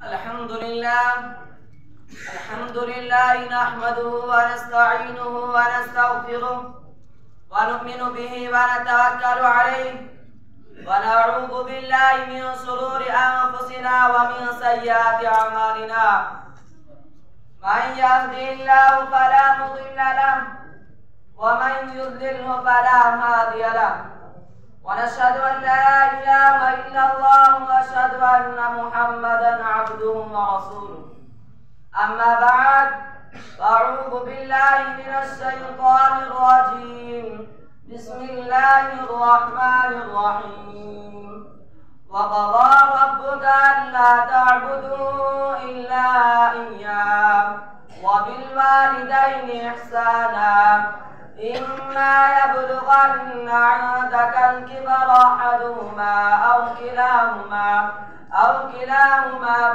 अल्हम्दुलिल्लाह नहमदुहु व नस्तईनुहु व नस्तगफिरुह व नुमिनु बिही व नतवक्कलु अलैहि व नऊज़ु बिल्लाहि मिन शुरूरि अनफुसिना व मिन सय्यिआति अअमालिना। मन यहदिहिल्लाहु फला मुदिल्ल लहु व मन युद्लिल्हु फला हादिय लहु। ونشهد أن لا إله إلا الله ونشهد أن محمدا عبده ورسوله। أما بعد، أعوذ بالله من الشيطان الرجيم. بسم الله الرحمن الرحيم. وقضى ربك ألا تعبدوا إلا إياه وبالوالدين إحسانا إما يبلغن عندك الكبر أحدهما أو كلاهما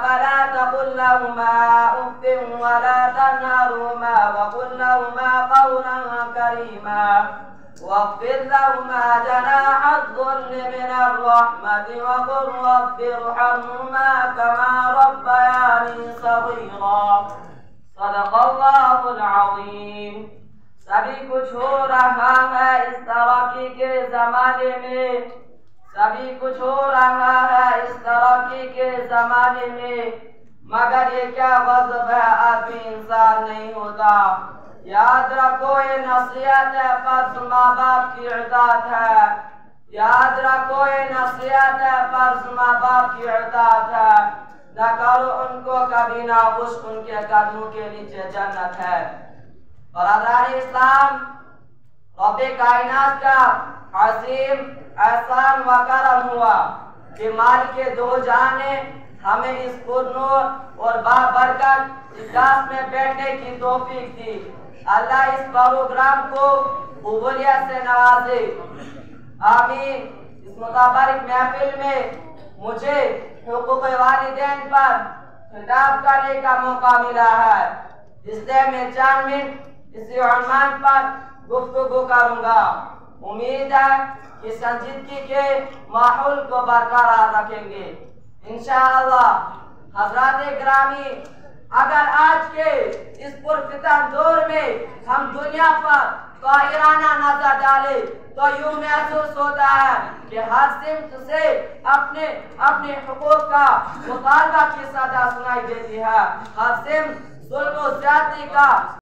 فلا تقل لهما أف ولا تنهرهما وقل لهما قولا كريما واخفض لهما جناح الذل من الرحمة وقل رب ارحمهما كما ربياني صغيرا। صدق الله العظيم। सभी कुछ हो रहा है इस तरक्की के जमाने में, सभी कुछ हो रहा है इस तरक्की के जमाने में, मगर ये क्या गज़ब है आदमी इंसान नहीं होता। याद रखो ये नसीहत है, फर्ज माँ बाप की इताअत है। याद रखो ये नसीहत है, फर्ज माँ बाप की इताअत है। न करो उनको कभी ना खुश, उनके कदमों के नीचे जन्नत है। बरादरान इस्लाम, रब्बे कायनात का अजीम एहसान व करम हुआ कि मालिक के दो जाने हमें इस पुरनूर और बाबरकत इजलास में बैठने की तौफीक दी। अल्लाह इस प्रोग्राम को कबूलियत से नवाजे, आमीन। इस मुबारक महफिल में मुझे हुकूक वालिदैन पर खिताब करने का मौका मिला है, इसलिए मैं 4 मिनट इसी उन्वान पर गुफ्तगू करूंगा। उम्मीद है कि संजीदगी के माहौल को बरकरार रखेंगे इंशाअल्लाह। हज़रात ग्रामी, अगर आज के इस पुरफितन दौर में हम दुनिया पर काहिराना नजर डाले तो यूं महसूस होता है कि हर सिमत से अपने अपने हुकूक का मुतालबा की सदा सुनाई देती है। हर सिमत जुल्म और ज्यादती का